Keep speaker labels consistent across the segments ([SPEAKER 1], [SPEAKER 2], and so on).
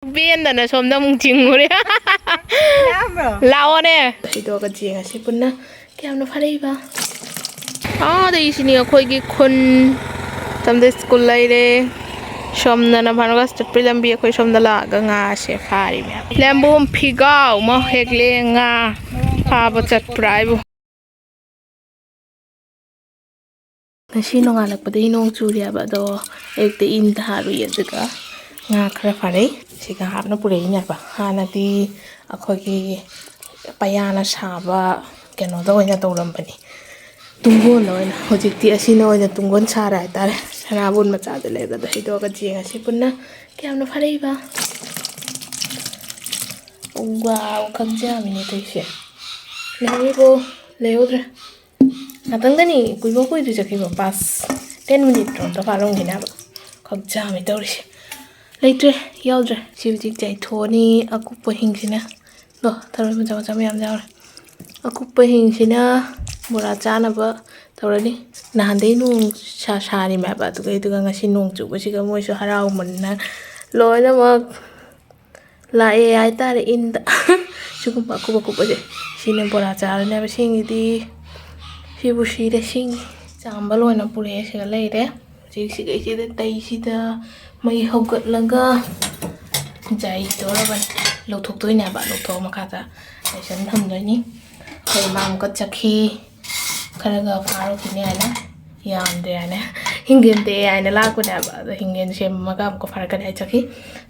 [SPEAKER 1] ꯕꯦꯟꯗꯅ ꯁꯣꯝꯗ ꯑꯃꯨꯛ ꯆꯤꯡꯉꯨꯔꯦ ꯂꯥꯛꯑꯣꯅꯦ ꯊꯩꯗꯣꯛꯑꯒ ꯆꯦꯡꯉꯁꯤ ꯄꯨꯟꯅ ꯀꯌꯥꯝꯅ ꯐꯔꯛꯏꯕ ꯑꯥꯗꯩꯁꯤꯅꯤ ꯑꯩꯈꯣꯏꯒꯤ ꯈꯨꯟ ꯁꯣꯝꯗ ꯁ꯭ꯀꯨꯜ ꯂꯩꯔꯦ ꯁꯣꯝꯗꯅ ꯐꯥꯅꯒ ꯆꯠꯄꯒꯤ ꯂꯝꯕꯤ ꯑꯩꯈꯣꯏ ꯁꯣꯝꯗ ꯂꯥꯛꯑꯒ ꯉꯥꯁꯦ ꯐꯥꯔꯤ ꯃꯌꯥꯝ ꯂꯦꯝꯕꯨꯝ ꯐꯤꯒꯥꯎ ꯑꯃ ꯍꯦꯛꯂꯦ ꯉꯥ ꯐꯥꯕ ꯆꯠꯄ꯭ꯔꯥ ꯑꯩꯕꯨ ꯉꯁꯤ ꯅꯣꯡꯉꯥꯜꯂꯛꯄꯗꯒꯤ ꯅꯣꯡ ꯆꯨꯔꯦꯕ ꯑꯗꯣ ꯑꯌꯨꯛꯇ ꯏꯟ ꯊꯥꯔꯨꯏ ꯑꯗꯨꯒ ꯉꯥ ꯈꯔ ꯐꯥꯔꯩ ꯁꯤꯒ ꯍꯥꯞꯅ ꯄꯨꯔꯛꯏꯅꯦꯕ ꯍꯥꯟꯅꯗꯤ ꯑꯩꯈꯣꯏꯒꯤ ꯄꯌꯥꯅ ꯁꯥꯕ ꯀꯩꯅꯣꯗ ꯑꯣꯏꯅ ꯇꯧꯔꯝꯕꯅꯤ ꯇꯨꯡꯒꯣꯟꯗ ꯑꯣꯏꯅ ꯍꯧꯖꯤꯛꯇꯤ ꯑꯁꯤꯅ ꯑꯣꯏꯅ ꯇꯨꯡꯒꯣꯟ ꯁꯥꯔꯦ ꯍꯥꯏꯇꯥꯔꯦ ꯁꯅꯥꯕꯨꯟ ꯃꯆꯥꯗ ꯂꯩꯕꯗ ꯍꯩꯗꯣꯛꯑꯒ ꯆꯦꯡꯉꯁꯤ ꯄꯨꯟꯅ ꯀꯌꯥꯝꯅ ꯐꯔꯛꯏꯕ ꯋꯥꯎ ꯈꯪꯖꯃꯤꯅꯦ ꯇꯧꯔꯤꯁꯦ ꯂꯩꯍꯧꯔꯤꯕꯣ ꯂꯩꯍꯧꯗ꯭ꯔꯦ ꯉꯥꯛꯇꯪꯗꯅꯤ ꯀꯨꯏꯕ ꯀꯨꯏꯗ꯭ꯔꯤ ꯆꯠꯈꯤꯕ ꯄꯥꯁ 10 ꯃꯤꯅꯤꯠꯇꯣ ꯐꯥꯔꯝꯈꯤꯅꯦꯕ ꯈꯪꯖꯥꯃꯤ ꯇꯧꯔꯤꯁꯦ ꯂꯩꯇ꯭ꯔꯦ ꯌꯥꯎꯗ꯭ꯔꯦ ꯁꯤ ꯍꯧꯖꯤꯛ ꯆꯥꯏꯊꯣꯛꯑꯅꯤ ꯑꯀꯨꯞꯄ ꯍꯤꯡꯁꯤꯅ ꯂꯣ ꯊꯔꯣꯏ ꯃꯆꯥ ꯃꯆꯥ ꯃꯌꯥꯝ ꯌꯥꯎꯔꯦ ꯑꯀꯨꯞꯄ ꯍꯤꯡꯁꯤꯅ ꯕꯣꯔꯥ ꯆꯥꯅꯕ ꯇꯧꯔꯅꯤ ꯅꯍꯥꯟꯗꯩ ꯅꯣꯡ ꯁꯥꯔꯤꯃꯦꯕ ꯑꯗꯨꯒ ꯉꯁꯤ ꯅꯣꯡ ꯆꯨꯕꯁꯤꯒ ꯃꯣꯏꯁꯨ ꯍꯔꯥꯎꯃꯟꯅ ꯂꯣꯏꯅꯃꯛ ꯂꯥꯛꯑꯦ ꯍꯥꯏꯇꯥꯔꯦ ꯏꯟꯗ ꯁꯤꯒꯨꯝꯕ ꯑꯀꯨꯞ ꯑꯀꯨꯞꯄꯁꯦ ꯁꯤꯅ ꯕꯣꯔꯥ ꯆꯥꯔꯅꯦꯕ ꯁꯤꯡꯒꯤꯗꯤ ꯁꯤꯕꯨ ꯁꯤꯔꯦ ꯁꯤꯡ ꯆꯥꯝꯕ ꯂꯣꯏꯅ ꯄꯨꯔꯛꯑꯦ ꯁꯤꯒ ꯂꯩꯔꯦ ꯍꯧꯖꯤꯛꯁꯤꯒꯩꯁꯤꯗ ꯇꯩꯁꯤꯗ ꯃꯩ ꯍꯧꯒꯠꯂꯒ ꯆꯥꯏꯗꯧꯔꯕꯅꯤ ꯂꯧꯊꯣꯛꯇꯣꯏꯅꯦꯕ ꯂꯧꯊꯣꯛꯑ ꯃꯈꯥꯗ ꯂꯩꯁꯟ ꯊꯝꯗꯣꯏꯅꯤ ꯑꯩꯈꯣꯏ ꯏꯃꯥ ꯑꯃꯨꯛꯀ ꯆꯠꯈꯤ ꯈꯔꯒ ꯐꯥꯔꯨꯈꯤꯅꯤ ꯍꯥꯏꯅ ꯌꯥꯝꯗ꯭ꯔꯦ ꯍꯥꯏꯅ ꯍꯤꯡꯒꯦꯟ ꯇꯦꯛꯑꯦ ꯍꯥꯏꯅ ꯂꯥꯛꯄꯅꯦꯕ ꯑꯗꯣ ꯍꯤꯡꯒꯦꯟ ꯁꯦꯝꯃꯒ ꯑꯃꯨꯛꯀ ꯐꯥꯔꯛꯀꯅꯤ ꯍꯥꯏ ꯆꯠꯈꯤ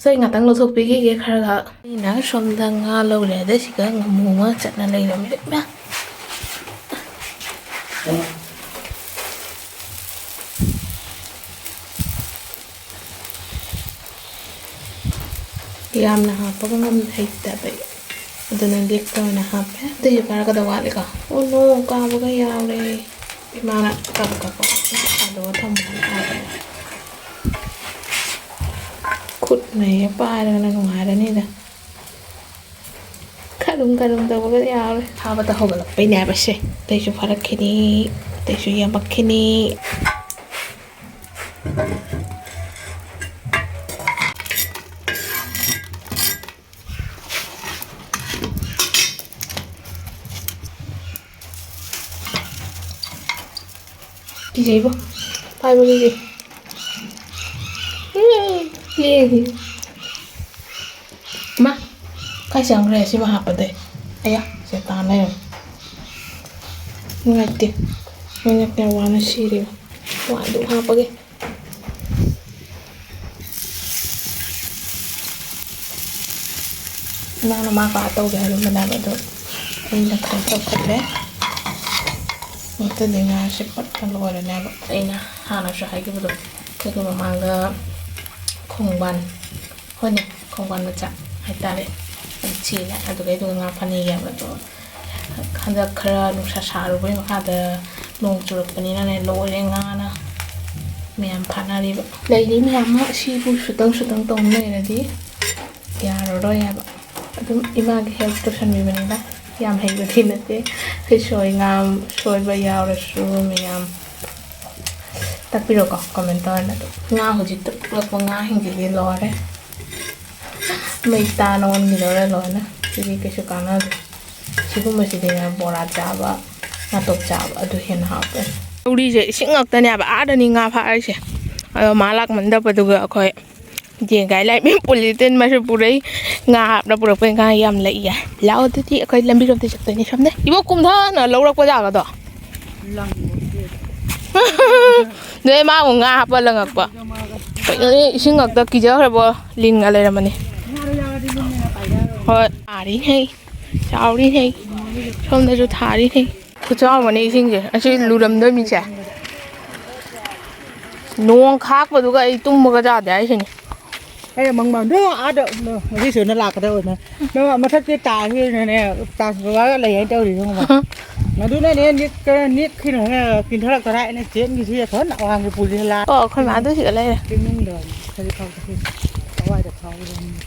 [SPEAKER 1] ꯁꯣ ꯑꯩ ꯉꯥꯛꯇꯪ ꯂꯧꯊꯣꯛꯄꯤꯈꯤꯒꯦ ꯈꯔ ꯑꯩꯅ ꯁꯣꯝꯗ ꯉꯥ ꯂꯧꯔꯦ ꯑꯗ ꯁꯤꯒ ꯉꯥꯃꯨ ꯑꯃ ꯆꯠꯅ ꯂꯩꯔꯝꯃꯦ ꯌꯥꯝꯅ ꯍꯥꯞꯄꯒ ꯍꯩꯇꯕꯩ ꯑꯗꯨꯅ ꯂꯤꯛꯇ ꯑꯣꯏꯅ ꯍꯥꯞꯄꯦ ꯑꯇꯩꯁꯨ ꯀꯥꯔꯛꯀꯗꯕ ꯋꯥꯠꯂꯤꯀꯣ ꯑꯣ ꯅꯣ ꯀꯥꯕꯒ ꯌꯥꯎꯔꯦ ꯏꯃꯥꯅ ꯀꯛꯄ ꯑꯗꯨꯒ ꯊꯝꯃꯒ ꯍꯥꯞꯄꯦ ꯈꯨꯠꯅ ꯍꯦꯛ ꯄꯥꯏꯔꯒꯅ ꯅꯨꯡꯉꯥꯏꯔꯅꯤꯗ ꯀꯔꯨꯝ ꯇꯧꯕꯒ ꯌꯥꯎꯔꯦ ꯐꯥꯕꯗ ꯍꯧꯒꯠꯂꯛꯄꯩꯅꯦꯕ ꯁꯦ ꯑꯇꯩꯁꯨ ꯐꯥꯔꯛꯈꯤꯅꯤ ꯑꯇꯩꯁꯨ ꯌꯥꯝꯃꯛꯈꯤꯅꯤ ꯀꯤꯖꯩꯕꯣ ꯄꯥꯏꯕ ꯀꯤꯖꯩ ꯂꯦꯡꯉꯤ ꯃꯥ ꯀꯥꯏ ꯆꯪꯈ꯭ꯔꯦ ꯁꯤꯃ ꯍꯥꯞꯄꯗꯩ ꯑꯌꯥ ꯁꯦ ꯇꯥꯟ ꯂꯩꯔꯝꯃꯦ ꯅꯨꯡꯉꯥꯏꯇꯦ ꯃꯣꯏꯅ ꯀꯌꯥ ꯋꯥꯅ ꯁꯤꯔꯤꯕ ꯋꯥ ꯑꯗꯨꯝ ꯍꯥꯞꯄꯒꯦ ꯏꯃꯥꯅ ꯃꯥ ꯄꯥ ꯇꯧꯒꯦ ꯍꯥꯏꯔꯝꯕꯅꯦꯕ ꯑꯗꯣ ꯑꯩꯅ ꯈꯔ ꯇꯧꯈꯠꯂꯦ ꯅꯠꯇ꯭ꯔꯗꯤ ꯉꯥꯁꯦ ꯄꯠꯄ ꯂꯣꯏꯔꯅꯦꯕ ꯑꯩꯅ ꯍꯥꯟꯅꯁꯨ ꯍꯥꯏꯈꯤꯕꯗꯣ ꯑꯩꯈꯣꯏꯒꯤ ꯃꯃꯥꯡꯗ ꯈꯣꯡꯕꯥꯟ ꯍꯣꯏꯅꯦ ꯈꯣꯡꯕꯥꯟ ꯃꯆꯥ ꯍꯥꯏꯇꯥꯔꯦ ꯆꯦꯜꯂꯦ ꯑꯗꯨꯒꯩꯗꯨꯒ ꯉꯥ ꯐꯅꯩꯌꯦꯕ ꯑꯗꯣ ꯍꯟꯗꯛ ꯈꯔ ꯅꯨꯡꯁꯥ ꯁꯥꯔꯨꯕꯩ ꯃꯈꯥꯗ ꯅꯣꯡ ꯆꯨꯔꯛꯄꯅꯤꯅꯅꯦ ꯂꯣꯏꯔꯦ ꯉꯥꯅ ꯃꯌꯥꯝ ꯐꯥꯅꯔꯤꯕ ꯂꯩꯔꯤ ꯃꯌꯥꯝ ꯑꯃ ꯁꯤꯕꯨ ꯁꯨꯇꯪ ꯇꯧ ꯂꯩꯔꯗꯤ ꯌꯥꯔꯔꯣꯏ ꯍꯥꯏꯕ ꯑꯗꯨꯝ ꯏꯃꯥꯒꯤ ꯍꯦꯜꯞ ꯇꯧꯁꯟꯕꯤꯕꯅꯤꯅ ꯌꯥꯝ ꯍꯩꯕꯗꯤ ꯅꯠꯇꯦ ꯁꯣꯏ ꯉꯥꯝ ꯁꯣꯏꯕ ꯌꯥꯎꯔꯁꯨ ꯃꯌꯥꯝ ꯇꯥꯛꯄꯤꯔꯣꯀꯣ ꯀꯃꯦꯟ ꯇꯧꯔꯅ ꯉꯥ ꯍꯧꯖꯤꯛꯇ ꯄꯨꯔꯛꯄ ꯉꯥꯁꯤꯡꯁꯤꯗꯤ ꯂꯣꯏꯔꯦ ꯃꯩ ꯇꯥꯅ ꯑꯣꯟꯈꯤꯗꯧꯔꯦ ꯂꯣꯏꯅ ꯁꯤꯗꯤ ꯀꯩꯁꯨ ꯀꯥꯟꯅꯗꯦ ꯁꯤꯒꯨꯝꯕꯁꯤꯗꯤꯅꯦ ꯕꯣꯔꯥ ꯆꯥꯕ ꯉꯥꯇꯣꯛ ꯆꯥꯕ ꯑꯗꯨ ꯍꯦꯟꯅ ꯍꯥꯎꯇꯦ ꯂꯧꯔꯤꯁꯦ ꯏꯁꯤꯡ ꯉꯛꯇꯅꯦꯕ ꯑꯥꯗꯅꯤ ꯉꯥ ꯐꯥꯔꯤꯁꯦ ꯑꯗꯣ ꯃꯥ ꯂꯥꯛꯃꯟꯗꯕꯗꯨꯒ ꯑꯩꯈꯣꯏ ꯌꯦꯡꯒꯥꯏ ꯂꯥꯏꯃꯤ ꯄꯨꯂꯤꯇꯤꯟ ꯃꯁꯨ ꯄꯨꯔꯛꯏ ꯉꯥ ꯍꯥꯞꯅ ꯄꯨꯔꯛꯄꯩ ꯉꯥ ꯌꯥꯝ ꯂꯩꯌꯦ ꯂꯥꯛꯑꯣ ꯑꯗꯨꯗꯤ ꯑꯩꯈꯣꯏ ꯂꯝꯕꯤꯔꯣꯝꯗ ꯆꯠꯇꯣꯏꯅꯤ ꯁꯣꯝꯗ ꯏꯕꯣ ꯀꯨꯝꯊꯅ ꯂꯧꯔꯛꯄ ꯖꯥꯒꯗꯣ ꯅꯣꯏ ꯃꯥꯕꯨ ꯉꯥ ꯍꯥꯞꯄ ꯂꯪꯉꯛꯄ ꯀꯩꯅꯣꯅꯤ ꯏꯁꯤꯡ ꯉꯛꯇ ꯀꯤꯖꯈ꯭ꯔꯕꯣ ꯂꯤꯟꯒ ꯂꯩꯔꯝꯃꯅꯤ ꯍꯣꯏ ꯊꯥꯔꯤꯈꯩ ꯆꯥꯎꯔꯤꯈꯩ ꯁꯣꯝꯗꯁꯨ ꯊꯥꯔꯤꯈꯩ ꯈꯨꯆꯥꯎꯕꯅꯤ ꯏꯁꯤꯡꯁꯦ ꯑꯁꯤ ꯂꯨꯔꯝꯗꯣꯏꯃꯤꯁꯦ ꯅꯣꯡ ꯈꯥꯛꯄꯗꯨꯒ ꯑꯩ ꯇꯨꯝꯕꯒ ꯌꯥꯗꯦ ꯍꯥꯏꯁꯤꯅꯤ
[SPEAKER 2] ꯑꯩ ꯃꯪꯗꯣ ꯑꯥꯗ ꯍꯧꯖꯤꯛꯁꯨꯅ ꯂꯥꯛꯀꯗꯧꯕꯅ ꯃꯊꯛꯇꯤ ꯇꯥꯈꯤꯕꯅꯅꯦ ꯇꯥꯁꯕꯒ ꯂꯩ ꯍꯥꯏꯅ ꯇꯧꯔꯤꯁꯦ ꯑꯗꯨꯅꯅꯦ ꯅꯤꯛꯈꯤꯅ ꯀꯤꯟꯊꯔꯛꯇꯔꯥ ꯑꯩꯅ ꯆꯦꯟꯒꯤꯁꯤ ꯊꯣꯏꯅ ꯑꯋꯥꯡꯒꯤ ꯄꯨꯁꯤꯅ ꯂꯥꯛ
[SPEAKER 1] ꯑꯣ ꯑꯩꯈꯣꯏ ꯃꯥꯗꯨ ꯁꯤꯗ ꯂꯩꯔꯦ
[SPEAKER 2] ꯇꯤꯡꯅꯤꯡꯗꯕꯅꯤ ꯈꯖꯤꯛ ꯈꯥꯎꯗ ꯍꯋꯥꯏꯗ ꯈꯥꯎꯒꯗꯕꯅꯤ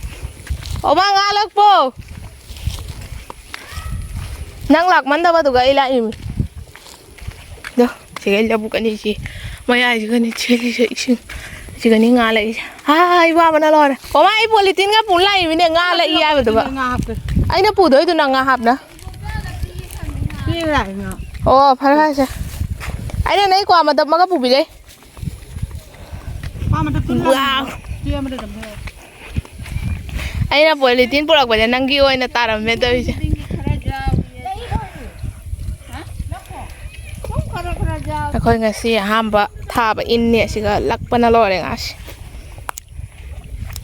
[SPEAKER 1] ꯑꯣ ꯃꯥ ꯉꯥ ꯂꯛꯄꯣ ꯅꯪ ꯂꯥꯛꯃꯟꯗꯕꯗꯨꯒ ꯑꯩ ꯂꯥꯛꯏꯃꯤ ꯑꯗꯣ ꯁꯤꯒꯩ ꯂꯧꯕꯨꯛ ꯑꯅꯤꯁꯤ ꯃꯌꯥꯏꯁꯤꯒꯅꯤ ꯆꯦꯜꯂꯤꯁꯦ ꯏꯁꯤꯡ ꯁꯤꯒꯅꯤ ꯉꯥ ꯂꯩꯔꯤꯁꯦ Hai wa mana lo. Oma ai politin ga pulai mine nga la iya betul ba. Ai na pu doi tu na nga hap na.
[SPEAKER 2] Ini lại ngà.
[SPEAKER 1] Oh, phai cha. Ai na nai kwa ma tập ma ga pu bi dai.
[SPEAKER 2] Ba mà được
[SPEAKER 1] Wow.
[SPEAKER 2] Kia mà được đầm thế.
[SPEAKER 1] Ai na politin pulak ba nang gi oi na taram me doi cha. Khoi nga si ham ba tha ba in ne si ga lak pa na lo re nga si.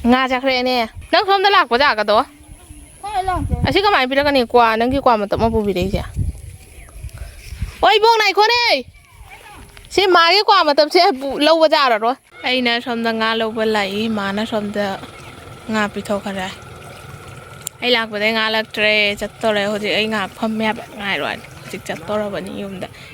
[SPEAKER 1] Nga cha khre ne. Nang khom da lak pa ja ka to. Asi ka mai pi da ka ni kwa nang gi kwa ma tập ma pu bi dai cha. Ôi buông này con ơi, xin má cái quả mà tập sẽ lâu bao giờ rồi. Ai nè xong ta ngã lâu bao lại mà nó xong ta ngã bị thâu cả rồi. Ai lạc vào đây ngã lạc tre chặt to rồi, hồi ai ngã phâm mẹ ngã rồi, dịch chặt to rồi vẫn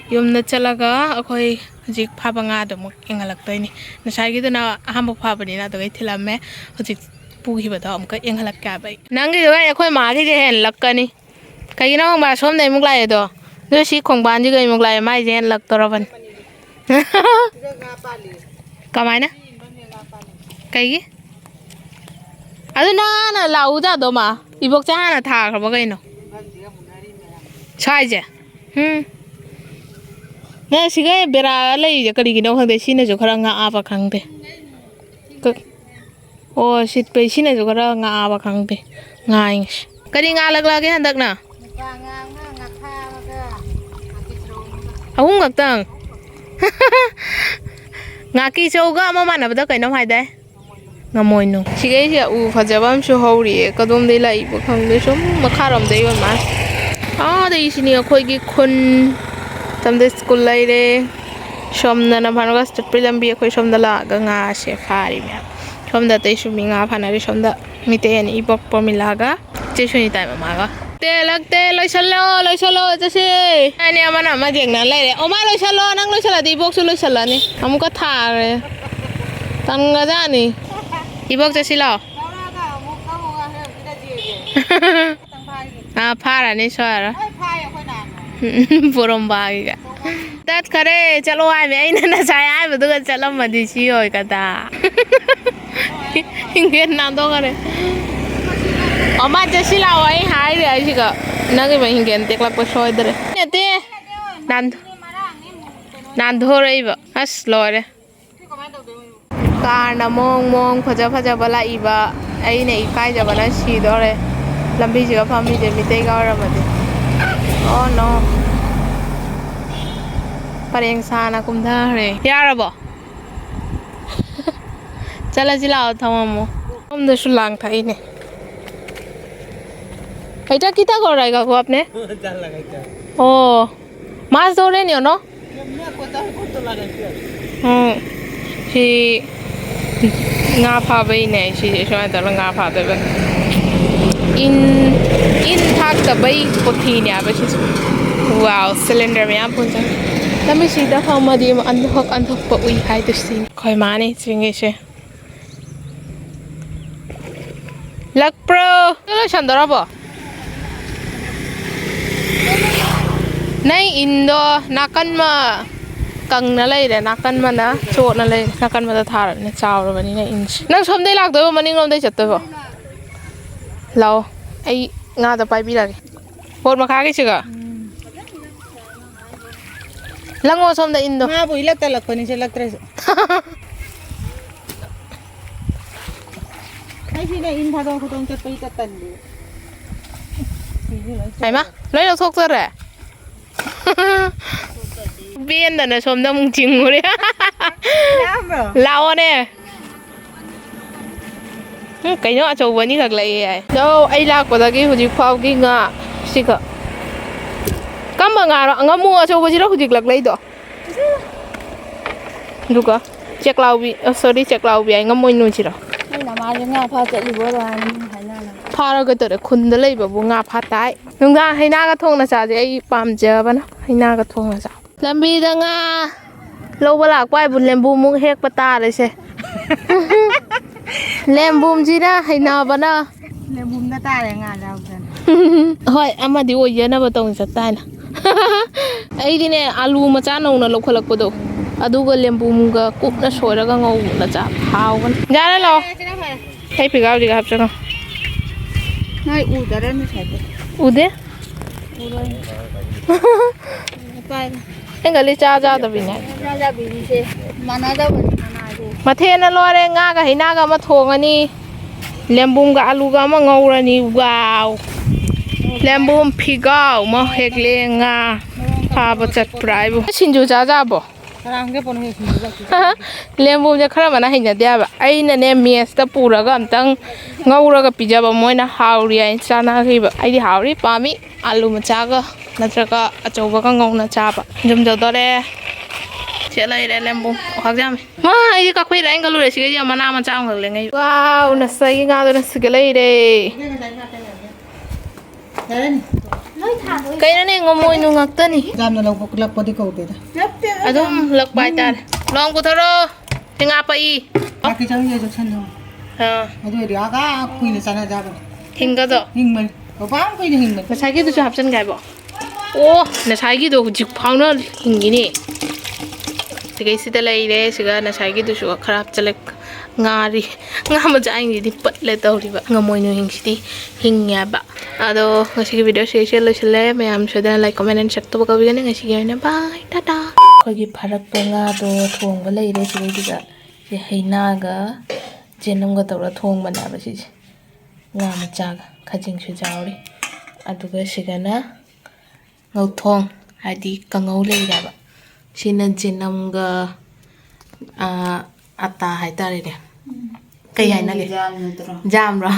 [SPEAKER 1] yum nó chả là cái khơi dịch phá bằng ngã được một cái ngã lạc tới nè, nó sai cái đó nó ham một phá bằng nè, tụi cái thì làm mẹ hồi dịch bùi vào đó một cái ngã lạc cả vậy. Nắng cái đó khơi má cái gì hèn lạc cái nè, cái nó không bà xong này một lại rồi. Nếu chỉ không bán chứ cái một lại mai gen lật tao vẫn. Cầm ai nè? Cái gì? À thế na lâu ra đâu mà? Đi bốc cha là thà không có cái nào. Sai chứ? Nè chỉ cái bera lấy cái gì đâu không để xin này cho khang ngã apa khang thế. Oh shit, bây xin này cho khang ngã apa khang thế. Ngai. Cái gì ngã lắc cái hành động nào? Không ngạc tầng. Ngạc kỳ châu gà mà bạn nào bắt cái nó hay đấy. Ngà mồi nung. Chỉ cái gì phát ra bám số hậu rì, cái đom đấy lại bốc không đấy số mà khá lắm đấy còn mà. Đấy xin nhiều khôi cái khôn tâm đấy school lại đấy. Xong đó nằm hàng gác tập làm việc khôi xong đó là cái ngà sẽ phá đi mẹ. Xong đó tới số mình ngà phá này xong đó mình thấy anh ibok po mình laga. Chơi số này tại mà ga. Te loi saloจะสิอันนี้มันมาเด็กนั่นเลยโอ้มาลอยชะลอนั่งลอยชะลอดีบอกสุลอยชะลอนี่ทำก็ท่าเลยตั้งกระจานี่อีบอกจะสิเหรอพาอะไรนี่ช่วยเหรอปรมบาอีกอะแต่ขณะจะลอยไม่ไอ้นั่นนะใช่ไอ้บุตรก็จะลอยมาดิชิโอยกันตาหิ้งเงินน้ำตัวกันเลย Oma just sila away hai deh sih kak. Nagi main gentek lah pasoi deh. Nanti nan dhore iba as lore. Karena mong faja bala iba. Ai ne ikai jaba na si dore. Lambi juga pamit deh mitai kau orang mati. Oh no. Pareng sana kum dhare. Ya rabo. Chala sila thamamu. Om dah sulang thai ne. এটা কিটা করাই কাকু আপনি জাল লাগাইতা ও মাছ ধরে নিও না কেমনে কথা কত লাগাইতা সি ngা ফাবেই নাই সি সময় তো ngা ফাদেবে in thak ta bai pothi ne aba si wow cylinder me apun sa tami si da khama di an thok pa ui hai to sin khoi ma ni chinge se lak pro lo chandra ba Nay Indo nakan ma kang na lay de nakan ma na chot na lay nakan ma ta thar na chaw ro bani na inch nang som dei lak do maning rom dei chat to bo law ai nga ta pai bi la pot ma kha ke chiga lango som da Indo
[SPEAKER 2] Nga bui lak ta lak pani se lak tres. Ai si na in tha dong khu dong chat pai ta tan đi.
[SPEAKER 1] Ai ma loi lo thok ta re Biên là xôm đó mông chừng rồi đấy Lao nè Cái nhỏ châu vẫn như thật lại đâu ai lạc của ta cái hồ chí khoa cái ngạ xí cả Cắm mà ngạ mua châu vẫn hồ chí lạc lấy đó Đúng không? Check lao bị sorry check lao bị anh ngắm môi nuôi chỉ đóพาเราก็ตัวเด็กคุณได้เลยแบบว่างาพัดได้ลุงตาให้หน้ากระทงนะจ๊ะไอ้ปามเจอปะนะให้หน้ากระทงนะจ๊ะลำบีดังอ่ะโลบลากไว้บุญเลมบูมุงเฮกปะตาเลยใช่เลมบูมจีนะให้หน้าปะนะ
[SPEAKER 2] Lên bùm ta ta để ngàn đâu cần.
[SPEAKER 1] เฮ้ยอามาดิโอเยอะนะปะตรงจัดได้นะไอ้ที่เนี่ยอาลูมาจ้าหนูนะลูกคนละกูดู ꯑꯗꯨꯒ ꯂꯦꯝꯕꯨꯝꯒ ꯀꯨꯞꯅ ꯁꯣꯏꯔꯒ ꯉꯧꯕꯅ ꯆꯥꯕ ꯍꯥꯎꯕꯅꯤ ꯌꯥꯔꯦ ꯂꯥꯛꯑꯣ ꯑꯩ ꯐꯤꯒꯥꯎꯗꯤꯒ ꯍꯥꯞꯆꯔꯣ
[SPEAKER 2] ꯅꯣꯏ ꯎꯗꯔꯅꯤ ꯁꯥꯏꯗ
[SPEAKER 1] ꯎꯗꯦ
[SPEAKER 2] ꯎꯔꯣꯏ ꯄꯥꯏ
[SPEAKER 1] ꯑꯩ ꯒꯜꯂꯤ ꯆꯥꯗꯕꯤꯅꯦ
[SPEAKER 2] ꯆꯥꯖꯕꯤꯔꯤꯁꯦ ꯃꯥꯟꯅꯗꯕꯅꯤ ꯃꯅꯥꯁꯦ
[SPEAKER 1] ꯃꯊꯦꯜꯅ ꯂꯣꯏꯔꯦ ꯉꯥꯒ ꯍꯩꯅꯥꯒ ꯑꯃ ꯊꯣꯡꯉꯅꯤ ꯂꯦꯝꯕꯨꯝꯒ ꯑꯂꯨꯒ ꯑꯃ ꯉꯧꯔꯅꯤ ꯋꯥꯎ ꯂꯦꯝꯕꯨꯝ ꯐꯤꯒꯥꯎ ꯑꯃ ꯍꯦꯛꯂꯦ ꯉꯥ ꯐꯥꯕ ꯆꯠꯄ꯭ꯔꯥ ꯑꯩꯕꯨ ꯁꯤꯡꯖꯨ ꯆꯥꯖꯥꯕꯣ
[SPEAKER 2] ꯀꯔꯥꯡꯒꯦ ꯄꯣꯟ
[SPEAKER 1] ꯂꯦꯝꯕꯨꯝꯁꯦ ꯈꯔ ꯃꯅ ꯍꯩꯅꯗꯦ ꯍꯥꯏꯕ ꯑꯩꯅꯅꯦ ꯃꯦꯁꯇ ꯄꯨꯔꯒ ꯑꯝꯇꯪ ꯉꯧꯔꯒ ꯄꯤꯖꯕ ꯃꯣꯏꯅ ꯍꯥꯎꯔꯤ ꯍꯥꯏꯅ ꯆꯥꯅꯈꯤꯕ ꯑꯩꯗꯤ ꯍꯥꯎꯔꯤ ꯄꯥꯝꯃꯤ ꯑꯂꯨ ꯃꯆꯥꯒ ꯅꯠꯇ꯭ꯔꯒ ꯑꯆꯧꯕꯒ ꯉꯧꯅ ꯆꯥꯕ ꯖꯨꯝ ꯇꯧꯗꯣꯔꯦ ꯁꯦ ꯂꯩꯔꯦ ꯂꯦꯝꯕꯨꯝ ꯍꯥꯎꯖꯥꯝꯃꯤ ꯃꯥ ꯑꯩꯗꯤ ꯀꯥꯈꯣꯏ ꯂꯥꯏꯅ ꯈꯜꯂꯨꯔꯦ ꯁꯤꯒꯩꯗꯤ ꯃꯅꯥ ꯃꯆꯥ ꯑꯃꯈꯛ ꯂꯩꯉꯩ ꯋꯥꯎ ꯅꯁꯒꯤ ꯉꯥꯗꯨꯅ ꯁꯤꯒ ꯂꯩꯔꯦ ꯀꯩꯅꯣꯅꯦ ꯉꯃꯣꯏꯅꯨ ꯉꯥꯛꯇꯅꯤ
[SPEAKER 2] ꯌꯥꯝꯅ ꯂꯛꯄꯗꯤ ꯀꯧꯗꯦꯗ
[SPEAKER 1] ꯑꯗꯨꯝ ꯂꯛꯄ ꯍꯥꯏꯇꯥꯔꯦ ꯂꯣꯡ ꯄꯨꯊꯔꯣ ꯇꯦꯡꯉꯥ ꯄꯛꯏ
[SPEAKER 2] ꯆꯥꯛꯀꯤ ꯆꯪꯉꯦ ꯖꯛꯁꯟꯗꯣ
[SPEAKER 1] ꯑꯥ
[SPEAKER 2] ꯑꯗꯨ ꯑꯣꯏꯔꯗꯤ ꯑꯥꯒ ꯀꯨꯏꯅ ꯆꯥꯅꯖꯥꯕꯅꯤ
[SPEAKER 1] ꯍꯤꯡꯒꯗꯣ
[SPEAKER 2] ꯍꯤꯡꯕꯅꯤ ꯄꯥꯝ ꯀꯨꯏꯅ ꯍꯤꯡꯕꯅꯤ
[SPEAKER 1] ꯉꯁꯥꯏꯒꯤꯗꯨꯁꯨ ꯍꯥꯞꯆꯟꯒꯦ ꯍꯥꯏꯕꯣ ꯑꯣ ꯉꯁꯥꯏꯒꯤꯗꯣ ꯍꯧꯖꯤꯛ ꯐꯥꯎꯅ ꯍꯤꯡꯉꯤꯅꯦ ꯁꯤꯒꯩꯁꯤꯗ ꯂꯩꯔꯦ ꯁꯤꯒ ꯉꯁꯥꯏꯒꯤꯗꯨꯁꯨ ꯈꯔ ꯍꯥꯞꯆꯜꯂꯦ ꯉꯥꯔꯤ ꯉꯥ ꯃꯆꯥꯁꯤꯡꯁꯤꯗꯤ ꯄꯠꯂꯦ ꯇꯧꯔꯤꯕ ꯉꯃꯣꯏꯅꯨ ꯍꯤꯡꯁꯤꯗꯤ ꯍꯤꯡꯉꯦꯕ ꯑꯗꯣ ꯉꯁꯤꯒꯤ ꯚꯤꯗꯤꯑꯣ ꯁꯤꯁꯦ ꯂꯣꯏꯁꯤꯜꯂꯦ ꯃꯌꯥꯝ ꯁꯣꯏꯗꯅ ꯂꯥꯏꯛ ꯀꯣꯃꯦꯟ ꯑꯦꯟ ꯁꯦꯌꯔ ꯇꯧꯕ ꯀꯧꯕꯤꯒꯅꯤ ꯉꯁꯤꯒꯤ ꯑꯣꯏꯅ ꯕꯥꯏ ꯇꯥꯇꯥ ꯑꯩꯈꯣꯏꯒꯤ ꯐꯔꯛꯄ ꯉꯥꯗꯣ ꯊꯣꯡꯕ ꯂꯩꯔꯦ ꯁꯤꯒꯩꯁꯤꯗ ꯁꯤ ꯍꯩꯅꯥꯒ ꯆꯦꯅꯝꯒ ꯇꯧꯔ ꯊꯣꯡꯕꯅꯦꯕ ꯁꯤꯁꯦ ꯉꯥ ꯃꯆꯥꯒ ꯈꯖꯤꯡꯁꯨ ꯌꯥꯎꯔꯤ ꯑꯗꯨꯒ ꯁꯤꯒꯅ ꯉꯧꯊꯣꯡ ꯍꯥꯏꯗꯤ ꯀꯥꯡꯉꯧ ꯂꯩꯔꯦꯕ ꯁꯤꯅ ꯆꯦꯅꯝꯒ ꯑꯇꯥ ꯍꯥꯏꯇꯥꯔꯦꯅꯦ ꯀꯩ ꯍꯥꯏꯅꯒꯦ ꯖꯥꯝꯔꯣ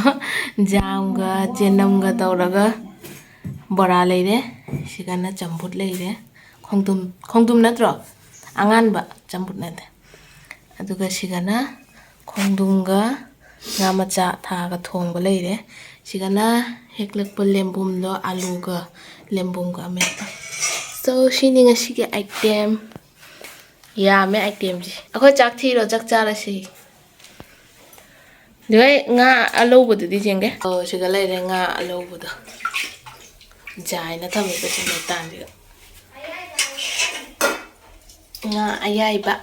[SPEAKER 1] ꯖꯥꯝꯒ ꯆꯦꯅꯝꯒ ꯇꯧꯔꯒ ꯕꯣꯔꯥ ꯂꯩꯔꯦ ꯁꯤꯒꯅ ꯆꯝꯐꯨꯠ ꯂꯩꯔꯦ ꯈꯣꯡꯗꯨꯝ ꯅꯠꯇ꯭ꯔꯣ ꯑꯉꯥꯟꯕ ꯆꯝꯐꯨꯠ ꯅꯠꯇꯦ ꯑꯗꯨꯒ ꯁꯤꯒꯅ ꯈꯣꯡꯗꯨꯝꯒ ꯉꯥ ꯃꯆꯥ ꯊꯥꯒ ꯊꯣꯡꯕ ꯂꯩꯔꯦ ꯁꯤꯒꯅ ꯍꯦꯛꯂꯛꯄ ꯂꯦꯝꯕꯨꯝꯗꯣ ꯑꯂꯨꯒ ꯂꯦꯝꯕꯨꯝꯒ ꯑꯃꯦꯠꯄ ꯁꯣ ꯁꯤꯅꯤ ꯉꯁꯤꯒꯤ ꯑꯥꯏꯇꯦꯝ ꯌꯥꯝꯃꯦ ꯑꯥꯏꯇꯦꯝꯁꯤ ꯑꯩꯈꯣꯏ ꯆꯥꯛ ꯊꯤꯔꯣ ꯆꯥꯛ ꯆꯥꯔꯁꯤ ꯑꯗꯨꯒ ꯉꯥ ꯑꯂꯧꯕꯗꯨꯗꯤ ꯌꯦꯡꯒꯦ ꯁꯤꯒ ꯂꯩꯔꯦ ꯉꯥ ꯑꯂꯧꯕꯗꯣ ꯖꯥꯏꯅ ꯊꯝꯃꯤꯕ ꯁꯤ ꯃꯩꯇꯥꯟꯁꯤꯒ ꯉꯥ ꯑꯌꯥꯏꯕ